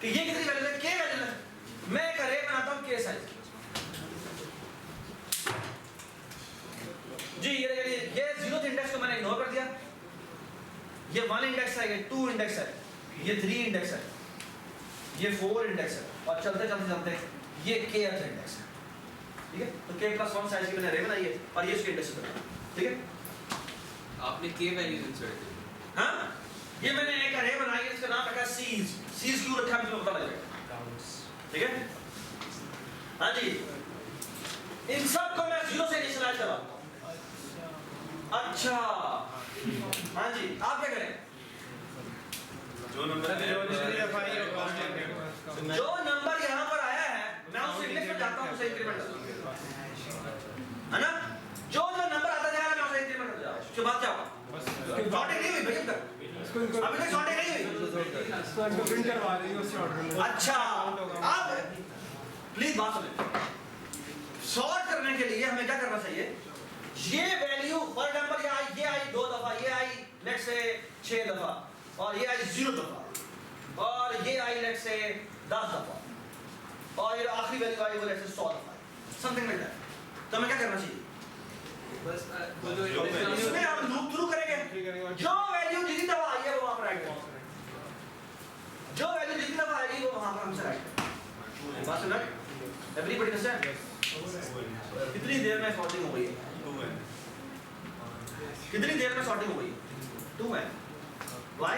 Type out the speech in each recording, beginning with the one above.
कि ये कितनी वैल्यू है, के वैल्यू है। मैं एक अरे बनाता हूं के साइज जी। ये 0th इंडेक्स को मैंने इग्नोर कर दिया, ये 1 इंडेक्स है, ये 2 इंडेक्स है, ये 3 इंडेक्स है, ये 4 इंडेक्स है, और चलते चलते चलते ये kth इंडेक्स है। ठीक है, तो k + 1 साइज की मैंने अरे बनाई है और ये उसके इंडेक्स है। ठीक है, आपने k वैल्यूज इंसर्ट की। हाँ, ये मैंने एक अरे बनाई है, इसका नाम रखा सीज। सीज क्यों रखा है मुझे पता लगेगा। ठीक है, हाँ जी, इन सब को मैं 0 से इनिशियलाइज करवाता हूँ। अच्छा, हाँ जी, आप क्या करें? जो नंबर यहाँ पर आया है मैं उसे इंडेक्स में जाता हूँ, उसे इंक्रीमेंट करता हूँ, है ना? जो नंबर आता जा रहा है मैं उसे इंक्रीमेंट करता जाऊँ। उसके बाद क्या होगा? शॉर्टिंग नहीं हुई भैया, अभी तक शॉर्टिंग नहीं हुई। प्रिंट करवा रही है उससे ऑर्डर। अच्छा, अब प्लीज बात सुनें। सॉर्ट करने के लिए हमें क्या करना चाहिए? ये वैल्यू फॉर एग्जांपल ये आई 2 दफा, ये आई नेक्स्ट से 6 दफा, और ये आई 0 दफा, और ये आई नेक्स्ट से 10 दफा, और ये आखिरी वैल्यू आई वो नेक्स्ट से 100 दफा, समथिंग लाइक दैट। तो हमें क्या करना चाहिए? बस इसमें हम लूप थ्रू करेंगे। जो वैल्यू जितनी दफा आई है वो वहां पर राइट करेंगे, जो वैल्यू जितनी दफा आएगी वो वहां पर हमसे राइट करेंगे। बात समझ? Everybody understand? कितनी देर में सॉर्टिंग हो गई है? कितनी देर में सॉर्टिंग हो गई? 2 है। Why?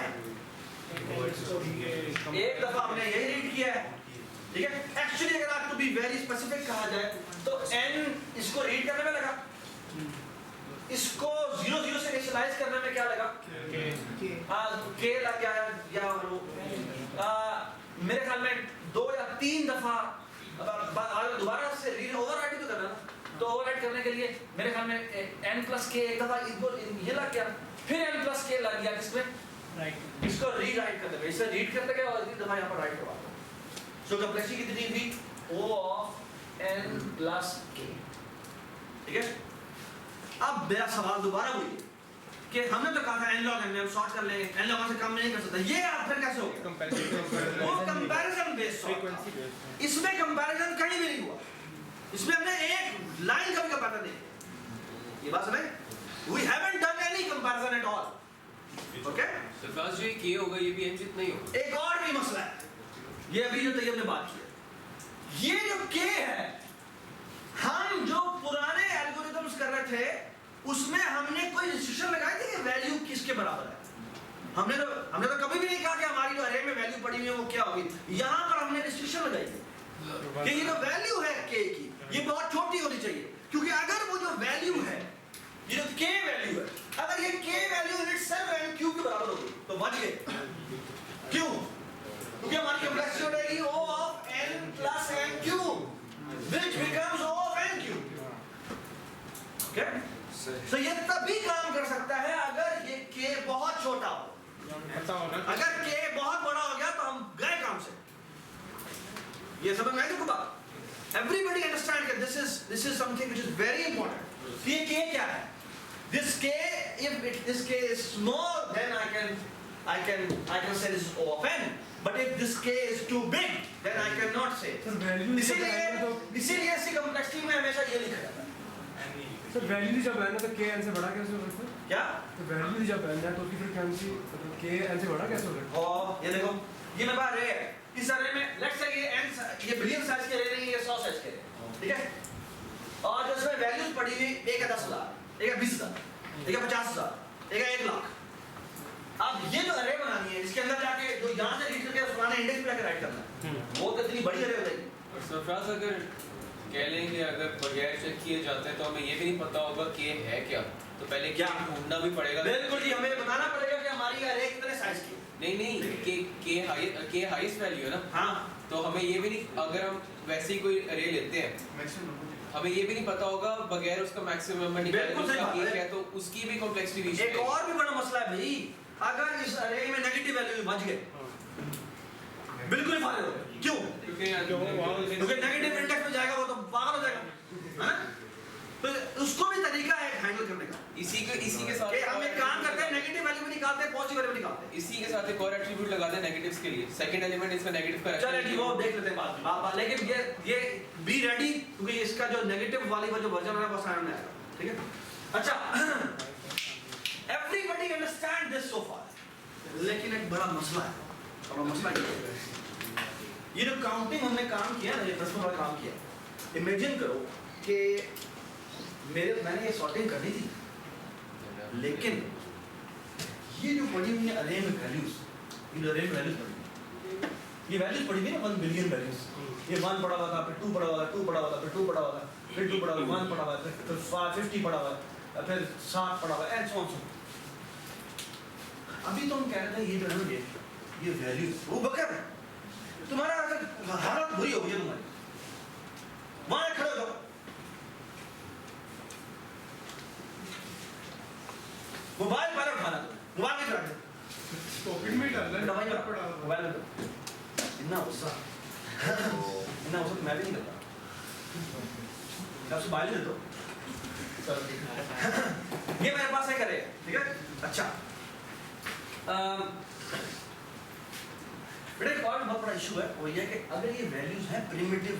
एक दफा हमने यही रीड किया है। ठीक है, एक्चुअली अगर आपको बी वेरी स्पेसिफिक कहा जाए तो n इसको रीड करने में लगा, इसको 0 0 से इनिशियलाइज करने में क्या लगा? k लग गया, या मेरे ख्याल में 2 या 3 दफा दोबारा से रीड ओवरराइटिंग तो करना ना, तो ओवरराइट करने के लिए मेरे ख्याल में n + k एक दफा ये लग गया, फिर n + k लग गया किसमें? इसको रीराइट करने में। इसे रीड करने के और इतनी दफा यहाँ पर राइट करवा दो। सो कंप्लेक्सिटी कितनी थी? O of n + k। ठीक है, अब मेरा सवाल दोबारा वही है कि हमने तो कहा था n log n में हम सॉर्ट कर लेंगे, n log n से कम नहीं कर सकता। ये आप फिर कैसे हो गया? वो कंपैरिजन बेस्ड फ्रीक्वेंसी बेस्ड। इसमें कंपैरिजन कहीं भी नहीं हुआ, इसमें हमने एक लाइन का भी कंपैरिजन नहीं किया। ये बात समझ? We haven't done any comparison at all. Okay? Sarfaraz जो ये k होगा ये भी n जितना ही होगा। एक और भी मसला है, ये अभी जो तैयब ने बात की है, ये जो k है, हम जो पुराने एल्गोरिथम्स कर रहे थे उसमें हमने कोई रिस्ट्रिक्शन लगाई थी कि वैल्यू किसके बराबर है? हमने तो कभी भी नहीं कहा कि हमारी जो अरे में वैल्यू पड़ी हुई है वो क्या होगी। यहाँ पर हमने रिस्ट्रिक्शन लगाई थी कि ये जो वैल्यू है k की ये बहुत छोटी होनी चाहिए, क्योंकि अगर वो जो वैल्यू है, ये जो k वैल्यू है, अगर ये k value in itself n q के बराबर होगी तो बच गए। क्यों? क्योंकि हमारी कंप्लेक्सिटी हो जाएगी O of n + n cube which becomes O of n cube। Okay, तो ये तभी काम कर सकता है अगर ये k बहुत छोटा हो। अगर k बहुत बड़ा हो गया तो हम गए काम से। ये समझ में आई तुमको बात? Everybody understand that this is something which is very important. ये k क्या है? This k, if this k is small, then I can say this is O of n. But if this k is too big, then I cannot say. इसीलिए इसकी complexity में हमेशा ये लिखा जाता है। सर वैल्यू जब n है तो k n से बड़ा कैसे हो सकता है? क्या? तो वैल्यू जब n है तो उसकी फ्रीक्वेंसी k n से बड़ा कैसे हो सकता है? और ये देखो, ये मेरे पास रे है, इस अरे में लेट्स से ये n ये बिलियन साइज के रे नहीं, ये 100 साइज के रे, ठीक है? और जो इसमें वैल्यूज पड़ी हुई एक है 10,000, एक है 20,000, एक है 50,000, एक है 1 लाख। अब ये जो अरे बनानी है इसके अंदर जाके जो यहाँ से रीड करके पुराने इंडेक्स पे जाके राइट करना है, वो कितनी बड़ी अरे हो जाएगी। और सरफराज अगर कह लें कि अगर बगैर चेक किए जाते हैं तो हमें ये भी नहीं पता होगा कि है क्या, तो पहले क्या ढूंढना भी पड़ेगा। बिल्कुल जी, हमें बताना पड़ेगा कि हमारी अरे कितने साइज की है। नहीं के हाईएस्ट वैल्यू है ना। हाँ, तो हमें ये भी नहीं, अगर हम वैसे ही कोई अरे लेते हैं हमें ये भी नहीं पता होगा बगैर उसका मैक्सिमम नंबर निकाले उसका क्या है, तो उसकी भी कॉम्प्लेक्सिटी भी। एक और भी बड़ा मसला है भाई, अगर इस अरे में नेगेटिव वैल्यू बच गए बिल्कुल फायदा होगा। क्यों? क्योंकि नेगेटिव इंडेक्स में जाएगा वो तो पागल हो जाएगा, है ना? तो उसको भी तरीका है हैंडल करने का। इसी के साथ हम एक काम करते हैं, नेगेटिव वैल्यू भी निकालते हैं, पॉजिटिव वेरिएबल निकालते हैं। इसी के साथ एक और एट्रीब्यूट लगा दें नेगेटिव्स के लिए, सेकंड एलिमेंट इसका नेगेटिव का चलिए जी वो देख लेते हैं बाद में। लेकिन ये बी रेडी, क्योंकि इसका जो नेगेटिव वाली वो जो वर्जन है वो सामने आएगा, ठीक है। अच्छा, एवरीबॉडी अंडरस्टैंड दिस सो फार, लेकिन एक बड़ा मसला है, और वो मसला ये है, ये जो काउंटिंग हमने काम किया ना, ये 10 वाला काम किया, इमेजिन करो कि मैंने ये सॉर्टिंग करनी थी, लेकिन ये जो पड़ी हुई है अरे में वैल्यूज, ये अरे में वैल्यूज पड़ी, ये वैल्यूज पड़ी हुई है 1 बिलियन वैल्यूज, ये 1 पड़ा हुआ था, फिर 2 पड़ा हुआ था, 2 पड़ा हुआ था, फिर 2 पड़ा हुआ था, फिर 2 पड़ा हुआ, 1 पड़ा हुआ, फिर 50 पड़ा हुआ, फिर 60 पड़ा हुआ, एंड सो ऑन। अभी तो हम कह रहे थे ये जो है ना, ये वैल्यूज वो बकर है, तुम्हारा अगर हालत बुरी हो गई तुम्हारी, वहां खड़े हो जाओ, मोबाइल पहले उठाना, मोबाइल में चढ़ा पॉकेट में डालना है, दवाई में मोबाइल में इतना गुस्सा तो मैं भी नहीं करता, सबसे मोबाइल दे दो, ये मेरे पास है करे, ठीक है। अच्छा, बेटा एक और बहुत बड़ा इशू है, वो ये है कि अगर ये वैल्यूज हैं प्रिमिटिव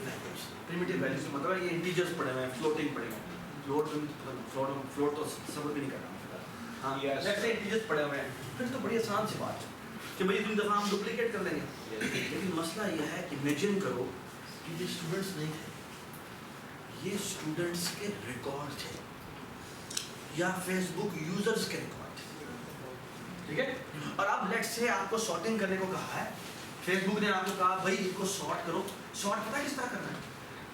वैल्यूज मतलब ये इंटीजर्स पड़े हुए हैं, फ्लोटिंग पड़े हुए हैं, फ्लोट तो सब भी नहीं कर रहा, हाँ जैसे इंटीजर्स पड़े हुए हैं, फिर तो बड़ी आसान सी बात है कि भाई दूसरी दफा हम डुप्लीकेट कर देंगे, लेकिन मसला ये है कि इमेजिन करो कि ये स्टूडेंट्स नहीं थे, ये स्टूडेंट्स के रिकॉर्ड थे या फेसबुक यूजर्स के रिकॉर्ड थे, ठीक है। और अब लेट्स से आपको सॉर्टिंग करने को कहा है, फेसबुक ने आपको कहा भाई इनको सॉर्ट करो, सॉर्ट पता किस तरह करना है,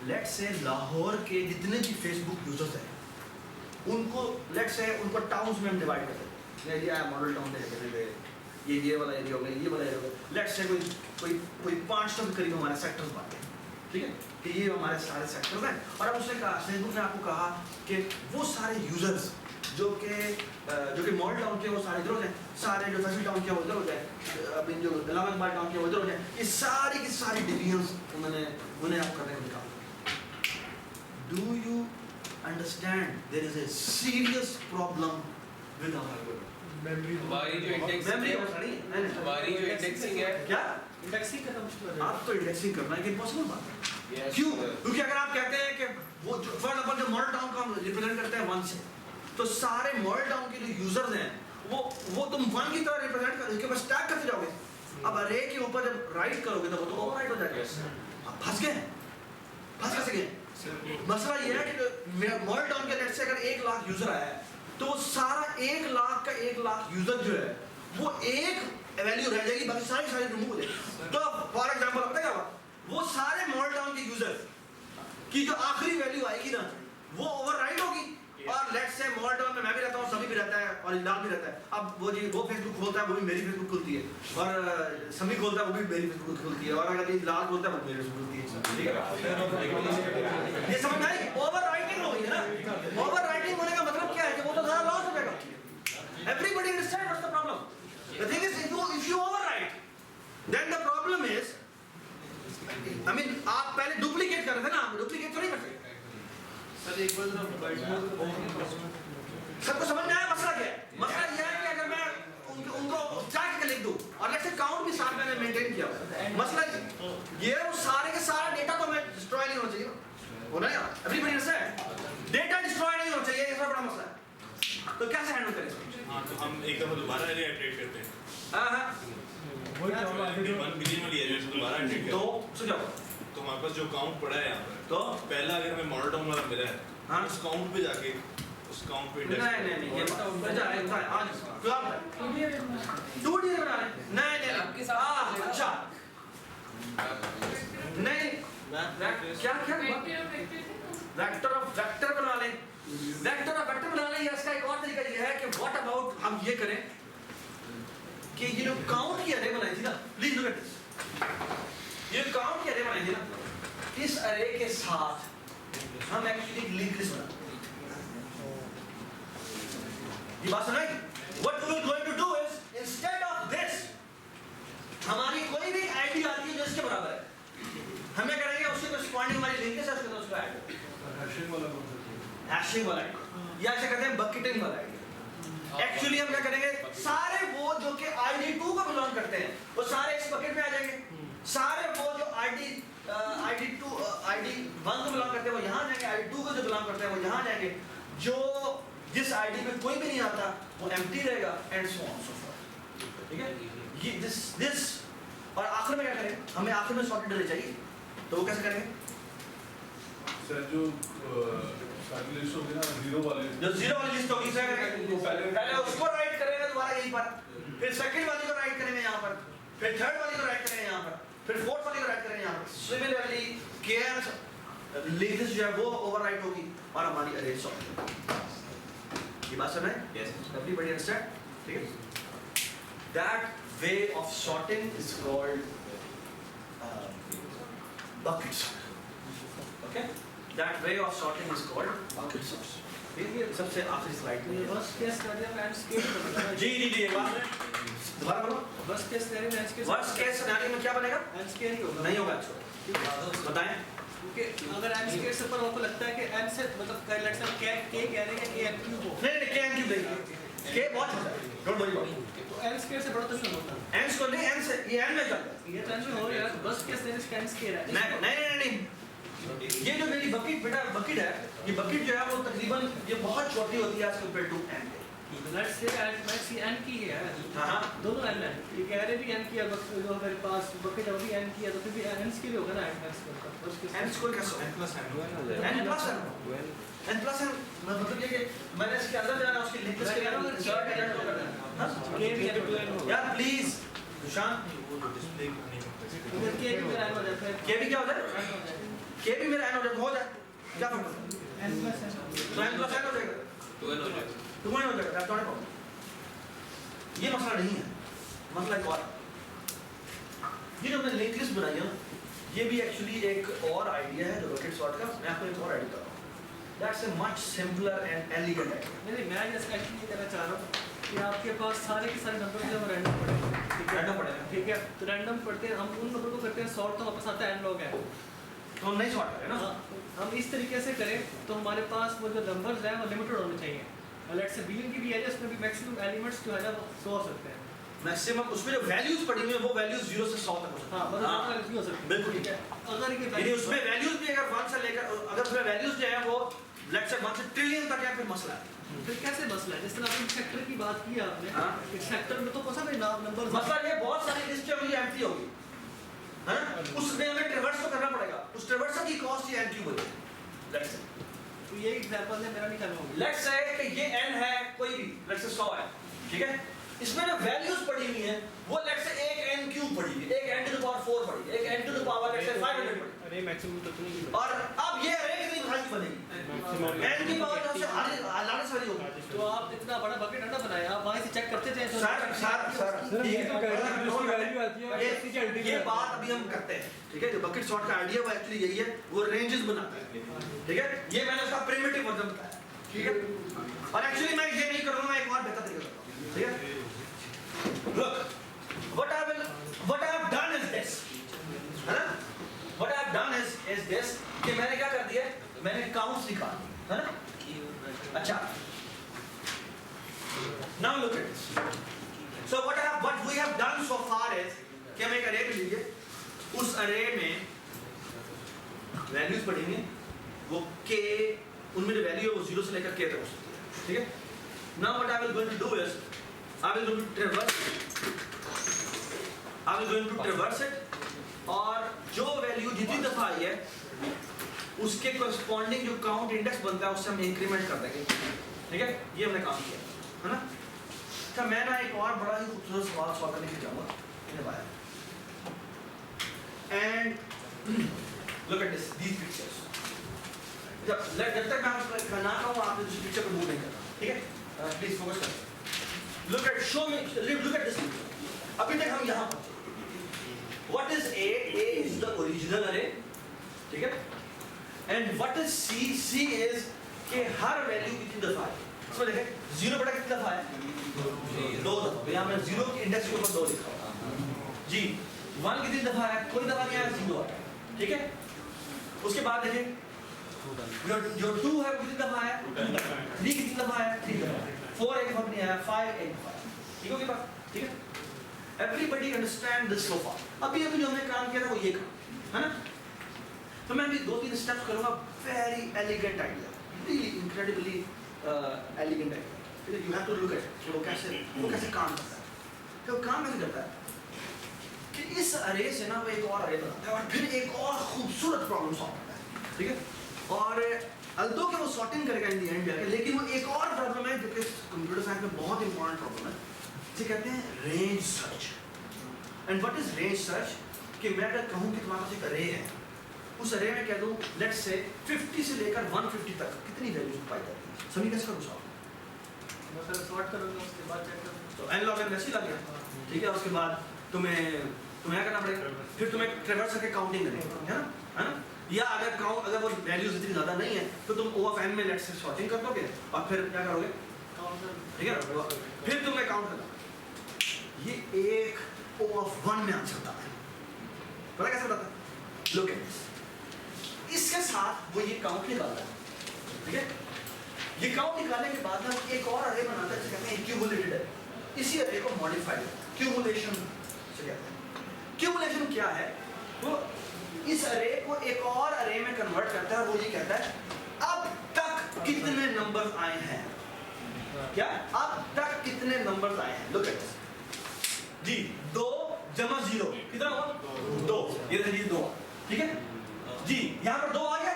लेट्स से लाहौर के जितने भी फेसबुक यूजर्स हैं उनको लेट्स से उनको टाउन्स में हम डिवाइड कर देते हैं, ये मॉडल टाउन है, ये वाला एरिया हो गया, ये वाला एरिया हो गया, लेट्स से कोई 500 के करीब हमारे सेक्टर्स बांटे, ठीक है, कि ये हमारे सारे सेक्टर्स हैं। और अब उसने कहा, फेसबुक ने आपको कहा कि वो सारे यूजर्स जो कि मॉडल टाउन के वो सारे इधर हो जाए, सारे जो फैसल टाउन के वो इधर हो जाए, अभी जो इलाहाबाद टाउन के वो इधर हो जाए, ये सारी की सारी डिवीजन्स उन्हें आप करने को निकाल। Do you understand there is a serious problem with our algorithm? हमारी जो इंडेक्सिंग है, क्या इंडेक्सिंग खत्म हो गया, आप तो इंडेक्सिंग करना है कि इम्पॉसिबल बात है, क्यों? क्योंकि अगर आप कहते हैं कि वो फॉर एग्जांपल जो मॉडल टाउन को हम रिप्रेजेंट करते हैं 1 से, तो सारे मॉडल टाउन के जो यूजर्स हैं वो तुम 1 की तरह रिप्रेजेंट कर, उसके बाद स्टैक करते जाओगे, अब अरे के ऊपर जब राइट करोगे तो वो तो ओवरराइट हो जाएगा, आप फंस कैसे गए? मसला ये है कि मॉडल टाउन के नेट से अगर 1 लाख यूजर आया है तो वो सारा 1 लाख का 1 लाख यूजर जो है वो एक वैल्यू रह जाएगी, बाकी सारी रिमूव हो जाएगी। तो फॉर एग्जांपल पता क्या हुआ, वो सारे मॉडल टाउन के यूजर की जो आखिरी वैल्यू आएगी ना वो ओवरराइड होगी, और लेट्स से मॉडल टाउन में मैं भी रहता हूँ, सभी भी रहता है और इलाल भी रहता है, अब वो फेसबुक खोलता है वो भी मेरी फेसबुक खुलती है, और सभी खोलता है वो भी मेरी फेसबुक खुलती है, और अगर इलाल खोलता है वो मेरी फेसबुक खुलती है, ठीक है। ये समझ आई? ओवरराइटिंग हो गई है ना, ओवरराइटिंग होने का मतलब क्या है कि वो तो सारा लॉस हो जाएगा, everybody understand what's the problem, the thing is if you overwrite then the problem is, I mean आप पहले डुप्लीकेट कर रहे थे ना, डुप्लीकेट तो नहीं कर सकते। सर एक बार सबको समझ में आया मसला क्या है? मसला यह है कि अगर मैं उनको चार्ट के लिख दूं और लेट्स से काउंट भी साथ मैंने मेंटेन किया, मसला ये है वो सारे के सारा डेटा तो मैं डिस्ट्रॉय नहीं होना चाहिए, होना है एवरीबॉडी अंडरस्टैंड, डेटा डिस्ट्रॉय नहीं होना चाहिए, ये सबसे बड़ा मसला है। तो कैसे हैंडल करें इसको? हां तो हम एक दफा दोबारा रीइटरेट करते हैं, हां वो क्या हुआ, 1 बिलियन वाली एरिया से दोबारा इटरेट तो करते हैं, सुझाव तो हमारे पास जो काउंट पड़ा है यहाँ पर, तो पहला अगर हमें मॉडल टाउन वाला मिला है, हाँ। उस काउंट पे जाके उस काउंट पे नहीं ये बताओ आज क्लब 2D बना रहे नहीं आपके साथ अच्छा नहीं क्या वेक्टर बना लें, वेक्टर बना लें, या इसका एक और तरीका ये है कि व्हाट अबाउट हम ये करें कि ये जो काउंट की अरे बनाई थी ना, प्लीज लुक एट दिस, ये काउंट की अरे बनाई थी ना, इस अरे के साथ हम एक्चुअली एक लिंक लिस्ट बनाते हैं। ये बात सुनाई? What we are going to do is instead of this, हमारी कोई भी आईडी आती है जो इसके बराबर है, हमें करेंगे उसके corresponding हमारी लिंक है उसको ऐड हैशिंग वाला कौन सा? हैशिंग वाला आईडी, या ऐसे कहते हैं बकेटिंग वाला आईडी, एक्चुअली हम क्या करेंगे, सारे वो जो कि ID2 को बिलोंग करते हैं वो सारे इस बकेट में आ जाएंगे, सारे वो जो ID1 को बिलोंग करते हैं वो यहाँ जाएंगे, ID2 को जो बिलोंग करते हैं वो यहाँ जाएंगे, जो जिस ID में कोई भी नहीं आता वो एम्प्टी रहेगा, and so on so forth. ठीक है, ये दिस और आखिर में क्या करें, हमें आखिर में सॉर्टेड अरे चाहिए, तो वो कैसे करेंगे? सर जो सारी लिस्ट होगी ना जीरो वाले, जो जीरो वाली लिस्ट होगी सर, पहले उसको राइट करेंगे दोबारा यहीं पर, फिर सेकंड वाली को राइट करेंगे यहाँ पर, फिर थर्ड वाली को राइट करेंगे यहाँ पर, फिर फोर्थ वाली को राइट करेंगे यहाँ पर। सिमिलरली kth लिस्ट जो है वो ओवरराइट होगी और हमारी अरे सॉर्ट। ये बात समझ में? Yes, everybody understand? ठीक है, that way of sorting is called bucket sort। Okay, that way of sorting is called bucket sort। ये सबसे आखिरी स्लाइड में वर्स्ट केस सिनेरियो में एंड स्केल जी एक बात दोबारा बोलो। वर्स्ट केस सिनेरियो में and scale worst case scenario में क्या बनेगा? एंड स्केल ही होगा, नहीं होगा। अच्छा बताएं। क्योंकि अगर एंड स्केल से ऊपर आपको लगता है कि एंड से मतलब लेट्स से के कह रहे हैं कि एन क्यूब हो, नहीं के एन क्यूब नहीं, के बहुत छोटा है, डोंट वरी अबाउट इट। तो एंड स्केल से बड़ा तो नहीं होता, एन को नहीं, एन से ये एन में चलता है, ये टेंशन हो रहा है। Worst case scenario and scale है नहीं ये जो मेरी बकेट बेटा बकेट है, ये बकेट जो है वो तकरीबन ये बहुत छोटी होती है as compare to n. Let's say and max n की है, हां दोनों एन है, ये कह रहे भी एन की है, जो हमारे पास बकेट है वो भी एन की है, तो फिर भी एन स्केल होगा ना एंड मैक्स का। वर्स्ट केस एन स्क्वायर कैसे n plus n n plus n मतलब ये कि मैंने इसके अंदर जाना उसकी लिंक मैं कह रहा हूं इसके के भी है, यार प्लीज दुशान वो जो डिस्प्ले करने का अगर के भी मेरा एन हो जाता है, के भी क्या हो जाए, के भी मेरा एन हो जाए तो हो जाए, क्या फर्क पड़ता है? एन प्लस एन तो एन प्लस एन हो जाएगा, 2n हो जाएगा। टू एन हो जाएगा, दैट्स नॉट अ प्रॉब्लम। ये मसला नहीं है, मसला एक और ये जो हमने लिंक लिस्ट बनाई है ना, ये भी एक्चुअली एक और आइडिया है जो बकेट सॉर्ट का। मैं आपको एक और आइडिया बता रहा हूँ, that's a much simpler and elegant idea. नहीं मैं जैसे एक्चुअली कहना चाह रहा हूँ कि आपके पास सारे के सारे नंबर जो रैंडम पड़ेंगे, ठीक है, रैंडम पड़ेगा, ठीक है, तो रैंडम पढ़ते हैं हम उन नंबर को करते हैं सॉर्ट, तो वापस आता है n log n। तो हम नहीं सॉर्ट करें ना, हम इस तरीके से करें तो हमारे पास वो जो नंबर्स हैं वो लिमिटेड होने चाहिए, और लेट्स से बीलिंग की भी है उसमें भी मैक्सिमम एलिमेंट्स जो है ना वो 100 हो सकते हैं। मैक्सिमम उसमें जो वैल्यूज पड़ी हुई है वो वैल्यूज 0 से 100 तक हो सकती हाँ है। मतलब वैल्यूज भी हो सकती है, बिल्कुल ठीक है। अगर ये यानी उसमें वैल्यूज भी अगर 1 से लेकर अगर उसमें वैल्यूज जो है वो लेट्स से 1 से ट्रिलियन तक है, फिर मसला है। फिर कैसे मसला है, जिस तरह आपने सेक्टर की बात की आपने, हाँ। एक सेक्टर में तो कौन सा भी नंबर मसला ये बहुत सारी लिस्ट होगी एम्प्टी होगी, है ना, उसमें हमें ट्रैवर्स तो करना पड़ेगा, उस ट्रैवर्स की कॉस्ट ये n क्यूब होगी। लेट्स से तो ये एग्जांपल है, मेरा नहीं करना होगा। लेट्स से कि ये n है कोई भी, लेट्स से 100 है, ठीक है, इसमें जो वैल्यूज पड़ी हुई हैं वो लेट्स से एक n क्यूब पड़ी हुई है, एक n टू द पावर 4 पड़ी है, एक n to the power let's say 500 पड़ी, अरे मैक्सिमम तो नहीं और अब ये अरे कितनी भारी बनेगी, n की पावर सबसे लाने से वाली होगी। तो आप इतना बड़ा बकेट ना बनाए, आप वहां से चेक करते जाए तो सर ये तो कह रहे हैं इसकी वैल्यू आती है ये इसकी अल्टीमेट ये बात अभी हम करते हैं, ठीक है, जो बकेट सॉर्ट का आइडिया वो एक्चुअली यही है, वो रेंजेस बनाता है, ठीक है, ये मैंने उसका प्रिमिटिव वर्जन बताया, ठीक है, और एक्चुअली मैं ये नहीं करूंगा, मैं एक और बेहतर तरीका बताऊंगा, ठीक है। Look, what I have done is this, है ना, what I have done is this कि मैंने क्या कर दिया, मैंने काउंट्स निकाल दिए, है ना, अच्छा, now look at this, so what we have done so far is कि हम एक array ले लीजिए, उस array में values पढ़ेंगे, वो k, उनमें जो value है वो 0 से लेकर k तक हो सकती है, ठीक है, now what I will going to do is I will going to traverse it और जो वैल्यू जितनी दफा आई है उसके corresponding जो काउंट इंडेक्स बनता है उससे हम इंक्रीमेंट कर देंगे, ठीक है, ये हमने काम किया, है ना। अच्छा मैं ना एक और बड़ा ही खूबसूरत सवाल सॉल्व करने के जाऊंगा इन्हें बाहर, and look at this these pictures, जब तक मैं आपको बना रहा हूँ आपने दूसरी पिक्चर को मूव नहीं करना, ठीक है, प्लीज फोकस करें। Look at this picture. अभी तक हम यहाँ पहुँचे। What is A? A is the original array, ठीक है? And what is C? C is कि हर वैल्यू कितनी दफा है? इसमें देखें 0 बटा कितनी दफा है? 2 दफा। तो यहाँ मैं 0 के इंडेक्स के ऊपर 2 लिखा हुआ। जी 1 कितनी दफा है? कोई दफा नहीं आया, 0 आया, ठीक है? उसके बाद देखें जो 2 है वो कितनी दफा है? 3 कितनी दफा है? 3 दफा। 4 एक वक्त नहीं आया, 5 एक आया। ठीक होगी बात? ठीक है? Everybody understand this so far? अभी जो हमने काम किया था वो ये काम, है ना? तो मैं अभी 2-3 स्टेप्स करूँगा, very elegant idea, really incredibly elegant idea. You have to look at it, वो कैसे काम करता है? तो काम कैसे करता है? कि इस अरे से ना वो एक और अरे बनाता है और फिर एक और खूबसूरत प्रॉब्लम सॉल्व करता है, ठीक है? और अल्दो के वो सॉर्टिंग करेगा इन दी एंड जाके, लेकिन वो एक और प्रॉब्लम है जो कि कंप्यूटर साइंस में बहुत इंपॉर्टेंट प्रॉब्लम है, जिसे कहते हैं range search. And what is range search? कि मैं अगर कहूँ कि तुम्हारे पास एक अरे है, उस अरे में कह दूँ लेट्स से 50 से लेकर 150 तक कितनी वैल्यूज पाई जाती है, सभी कैसे करूँ सॉल्व? मतलब सॉर्ट करोगे उसके बाद चेक करोगे तो एन लॉग एन वैसे ही लग गया, ठीक है? उसके बाद तुम्हें क्या करना पड़ेगा? फिर तुम्हें ट्रेवर्स करके काउंटिंग करनी है ना? या अगर वो वैल्यूज इतनी ज़्यादा नहीं है तो तुम O of n में लेट्स से सॉर्टिंग कर दोगे और फिर क्या करोगे? ठीक है ना? फिर तुम्हें काउंट करना, ये एक O of 1 में आंसर आता है। पता कैसे बताता है? लुक एट दिस, इसके साथ वो ये काउंट निकालता है, ठीक है? ये काउंट निकालने के बाद ना एक और अरे बनाता है जिसे कहते हैं क्यूमुलेटेड अरे। इसी अरे को मॉडिफाइड क्यूमुलेशन से कहते हैं। क्यूमुलेशन क्या है? वो इस अरे को एक और अरे में कन्वर्ट करता है, वो ये कहता है अब तक कितने नंबर्स आए हैं। क्या? अब तक कितने नंबर्स आए हैं? लुक एट दिस जी, 2 जमा 0 कितना हुआ? 2। ये देखिए 2, ठीक है जी? यहाँ पर 2 आ गया,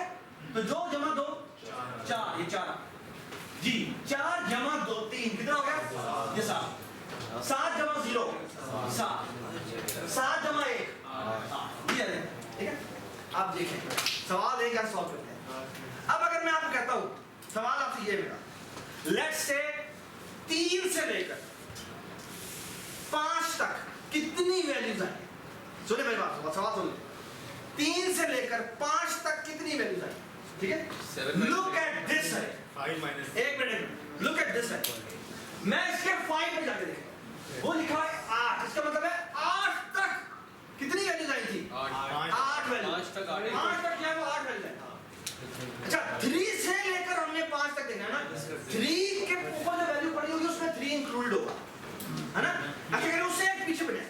तो 2 जमा 2 4, ये 4 जी। 4 जमा 2 3 कितना हो गया? ये 7। 7 जमा 0 7, 7 जमा 1 8, ये है, ठीक है? आप देखें सवाल एक कैसे सॉल्व करते हैं। अब अगर मैं आपको कहता हूँ सवाल आपसे ये मेरा, लेट्स से 3 से लेकर 5 तक कितनी वैल्यूज आई? सुनिए मेरी बात, सवाल सुन लो। 3 से लेकर 5 तक कितनी वैल्यूज आई? ठीक है? लुक एट दिस है, 5 minus एक मिनट, लुक एट दिस है। मैं इसके 5 पे जाके देखूं, वो लिखा है 8, इसका मतलब है 8 तक कितनी वैल्यूज आई थी? 8 वैल्यू। 5 तक क्या है? वो 8 वैल्यू है। अच्छा, 3 से लेकर हमने 5 तक देखा है ना? 3 के ऊपर जो वैल्यू पड़ी होगी उसमें 3 इंक्लूडेड होगा, है ना? अच्छा, अगर उससे एक पीछे बढ़े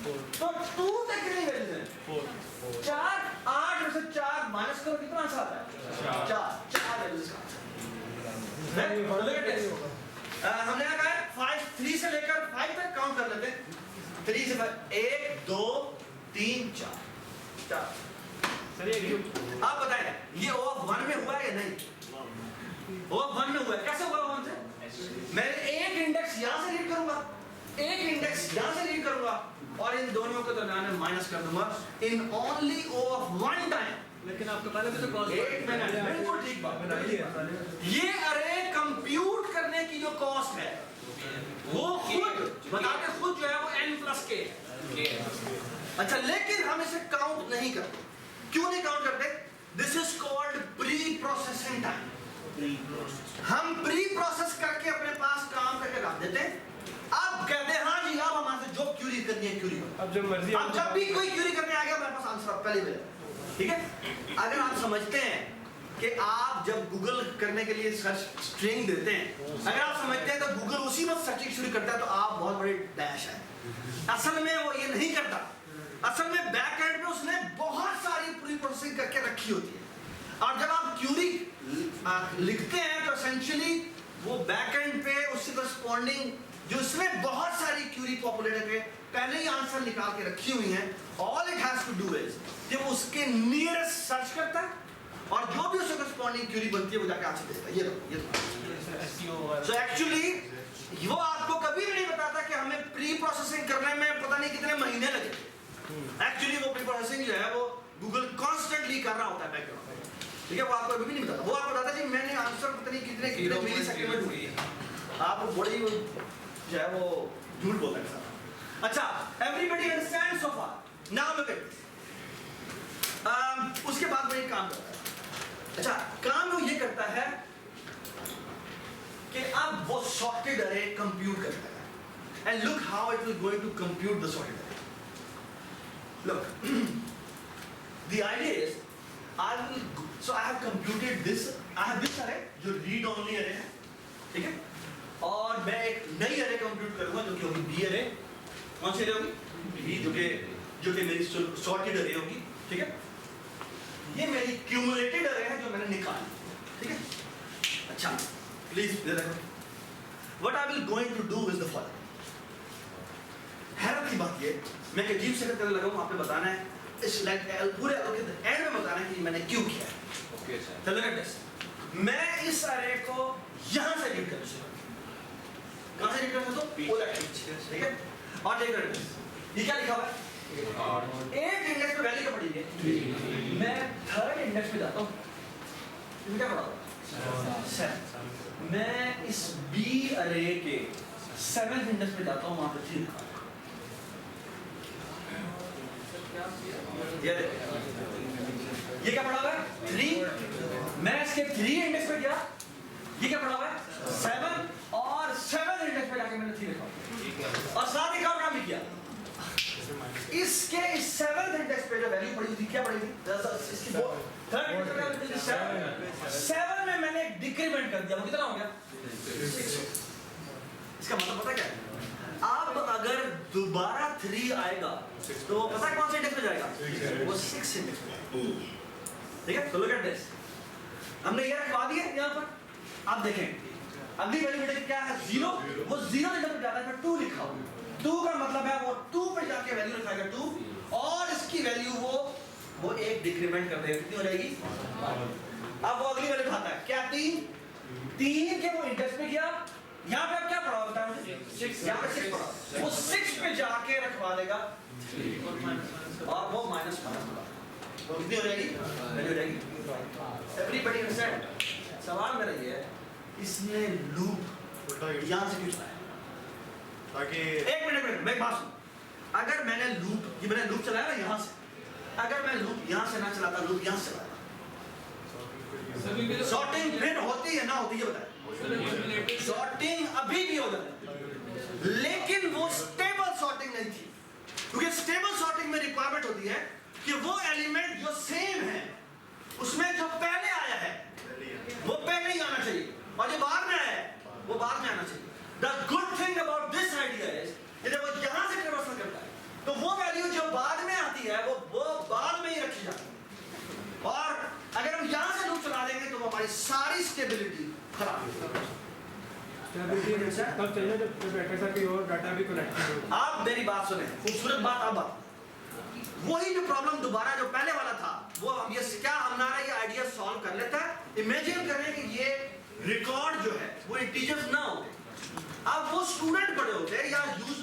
तो 2 तक कितनी वैल्यूज है? 4। 8 में से 4 माइनस करो, कितना आंसर आता है? 4 वैल्यूज का। हमने क्या कहा? 3 से लेकर 5 तक काउंट कर लेते हैं। 3 से 5, 1 2 3 4। आप बताएं ये O of 1 में हुआ है या नहीं? O of 1 में हुआ है। कैसे हुआ 1 से? मैं एक इंडेक्स यहाँ से रीड करूंगा, एक इंडेक्स यहाँ से रीड करूंगा और इन दोनों को दरमियान माइनस कर दूंगा in only O of 1 time. लेकिन आपको पहले भी तो कॉस्ट एक मिनट, बिल्कुल ठीक बात। ये अरे कंप्यूट करने की जो कॉस्ट है वो खुद बताते, खुद जो है वो n+k है। अच्छा, लेकिन हम इसे काउंट नहीं करते। क्यों नहीं काउंट करते? This is called pre processing time. हम प्री प्रोसेस करके अपने पास काम करके रख देते हैं। अब कहते हैं हाँ जी, अब हमारे से जो क्यूरी करनी है क्यूरी करो। अब जो मर्जी, अब जब भी कोई क्यूरी करने आ गया मेरे पास आंसर पहले मिले, ठीक है? अगर आप समझते हैं कि आप जब गूगल करने के लिए सर्च स्ट्रिंग देते हैं, अगर आप समझते हैं तो गूगल उसी वक्त सर्चिंग शुरू करता है, तो आप बहुत बड़े डैश है। असल में वो ये नहीं करता। असल में बैक एंड में उसने बहुत सारी प्री प्रोसेसिंग करके रखी होती है। और जब आप क्यूरी लिखते हैं तो एसेंशियली वो बैक एंड पे उससे करस्पॉन्डिंग जो उसमें बहुत सारी क्यूरी पॉपुलेट करके पहले ही आंसर निकाल के रखी हुई हैं। All it has to do is कि वो उसके नियरेस्ट सर्च करता है और जो भी उससे करस्पॉन्डिंग क्यूरी बनती है वो जाके आंसर देता है। ये सो एक्चुअली वो आपको कभी भी नहीं बताता कि हमें प्री प्रोसेसिंग करने में पता नहीं कितने महीने लगे। एक्चुअली वो प्री प्रोसेसिंग जो है वो गूगल कॉन्स्टेंटली कर रहा होता है बैकग्राउंड में, ठीक है? वो आपको कभी भी नहीं बताता। वो आपको बताता है कि मैंने आंसर पता नहीं कितने मिलीसेकंड में ढूंढी है। आप बड़ी जो है वो झूठ बोलता है सारा। अच्छा, everybody understand so far? Now look at उसके बाद वो एक काम करता है। अच्छा, काम वो ये करता है कि अब वो सॉर्टेड अरे कंप्यूट करता है। And look how it will going to compute the sorted array. Look, the idea is, so I have computed this. I have this array जो read only array है, ठीक है? और नई अरे कंप्यूट करूंगा जो कि होगी बी अरे। कौन सी अरे होगी? बी, जो कि मेरी सॉर्टेड अरे होगी, ठीक है। ये मेरी क्यूमुलेटेड अरे है जो मैंने निकाली, ठीक है। अच्छा प्लीज देखो, what I will going to do is the following. हैरत की बात ये, मैं एक अजीब से करने लगा हूं, आपने बताना है इस पूरे एंड में बताना है कि मैंने क्यों किया है। ओके सर, चलो लुक एट दिस, मैं इस अरे को यहां से रीड कर सकता हूं। कहां से रीड कर सकता हूं? पूरा पीछे, ठीक है। और देख रहे हैं ये क्या लिखा हुआ है? 8 इंडेक्स पे वैल्यू क्या पड़ी है? मैं 3rd इंडेक्स पे जाता हूं, इसमें क्या पड़ा हुआ? 7। मैं इस बी अरे के 7th इंडेक्स पे जाता हूं, वहां पे 3 लिखा है। ये क्या पड़ा हुआ है? 3। मैं इसके 3 इंडेक्स पे गया, ये क्या पड़ा हुआ है? 7, और 7 इंडेक्स पे जाके मैंने 3 लिखा, और साथ ही काम भी किया। इसके इस 7th इंडेक्स पे जो वैल्यू पड़ी थी, क्या पड़ी थी? इसकी 3rd इंडेक्स पे 7 में मैंने एक डिक्रीमेंट कर दिया, वो कितना हो गया? 6। इसका मतलब पता क्या है? अब अगर दोबारा 3 आएगा तो पता है कौन से इंडेक्स पे जाएगा? वो 6 इंडेक्स पे, ठीक है। तो लुक एट दिस, हमने ये रखवा दिया यहाँ पर। आप देखें अगली वैल्यू बेटे क्या है? 0। वो 0 इंडेक्स पे जाता है, मैं 2 लिखा हूँ। 2 का मतलब है वो 2 पे जाके वैल्यू लिखाएगा 2, और इसकी वैल्यू वो एक डिक्रीमेंट कर देगा, कितनी हो जाएगी? अब वो अगली वैल्यू उठाता है क्या? 3 के वो इंडेक्स पे गया, यहाँ पे अब क्या पड़ा होता है मुझे? 6। यहाँ पे 6 पड़ा, वो 6 पे जाके रखवा देगा 3, और वो माइनस होगा, तो कितनी हो जाएगी? वैल्यू हो जाएगी। Everybody understand? सवाल मेरा ये है, इसने लूप यहाँ से क्यों चलाया? ताकि एक मिनट मैं एक बात सुन, अगर मैंने लूप चलाया ना यहाँ से, अगर मैं लूप यहाँ से ना चलाता, लूप यहाँ से चलाता, सॉर्टिंग फिर होती है ना होती है? बताए सॉर्टिंग अभी भी हो जाती, लेकिन वो स्टेबल सॉर्टिंग नहीं थी, क्योंकि स्टेबल सॉर्टिंग में रिक्वायरमेंट होती है कि वो एलिमेंट जो सेम है उसमें जो पहले आया है वो पहले ही आना चाहिए, और जो बाद में आया है वो बाद में आना चाहिए। The good thing about this idea is कि जब वो यहाँ से ट्रांसफर करता है तो वो वैल्यू जो बाद में आती है वो बाद में ही रखी जाती है, और अगर हम यहाँ से लूप चला देंगे तो हमारी सारी स्टेबिलिटी खराब हो जाएगी। तब चाहिए जब डाटा की और डाटा भी कलेक्ट करो। आप मेरी बात सुने, खूबसूरत बात। अब वही जो प्रॉब्लम दोबारा जो पहले वाला था, वो हम ये क्या हमारा ये आइडिया सॉल्व कर लेता है। इमेजिन करें कि ये रिकॉर्ड जो है वो इंटीजर्स ना होते, अब वो स्टूडेंट बड़े होते या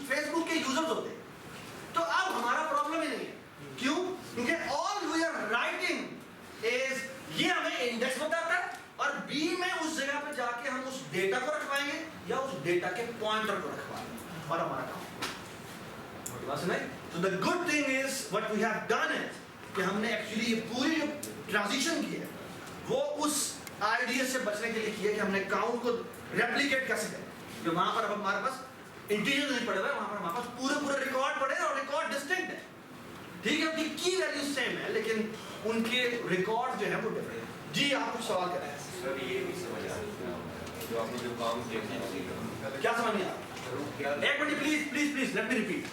फेसबुक के यूजर्स होते, तो अब हमारा प्रॉब्लम ही नहीं है। क्यों? क्योंकि all we are writing is ये हमें इंडेक्स बताता है, और बी में उस जगह पे जाके हम उस डेटा को रखवाएंगे या उस डेटा के पॉइंटर को रखवाएंगे, और हमारा काम तो the good thing is what we have done is कि हमने एक्चुअली ये पूरी जो ट्रांजिशन की है वो उस आइडिया से बचने के लिए किया कि हमने काउंट को रेप्लिकेट कैसे करें, कि वहां पर अब हमारे पास इंटीजर नहीं पड़े हुए, वहां पर हमारे पास पूरे रिकॉर्ड पड़े और रिकॉर्ड डिस्टिंक्ट है, ठीक है। उनकी की वैल्यू सेम है लेकिन उनके रिकॉर्ड जो है वो डिफरेंट है। जी आप कुछ सवाल कर रहे हैं? सर ये भी समझ आ रहा है जो आपने जो काम किया, क्या समझ नहीं आ रहा? एक minute please let me repeat.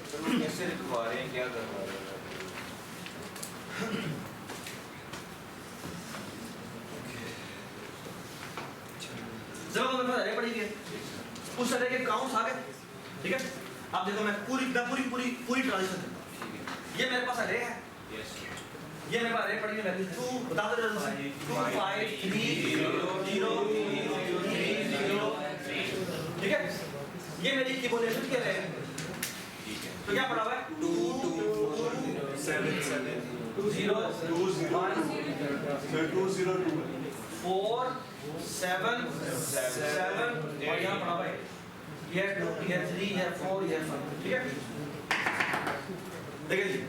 कैसे लिखवा रहे हैं, क्या करवा रहे हैं? जब हम अरे पढ़ी गए उस तरह के काउंट्स आ गए, ठीक है। आप देखो मैं पूरी ट्रांजिशन करता हूं। ये मेरे पास अरे है, ये मेरे पास अरे पड़ी है वैल्यू 2 बता दो जल्दी। 2 5 3 0 0 3 0, ठीक है। ये मेरी क्यूमुलेशन के रहे हैं, तो क्या पड़ा हुआ है? 2 2 7 7 2 0 2 1 2 0 2 4 7 7, और यहाँ पड़ा हुआ है ये 2 ये 3 ये 4 ये 5, ठीक है। देखिए जी,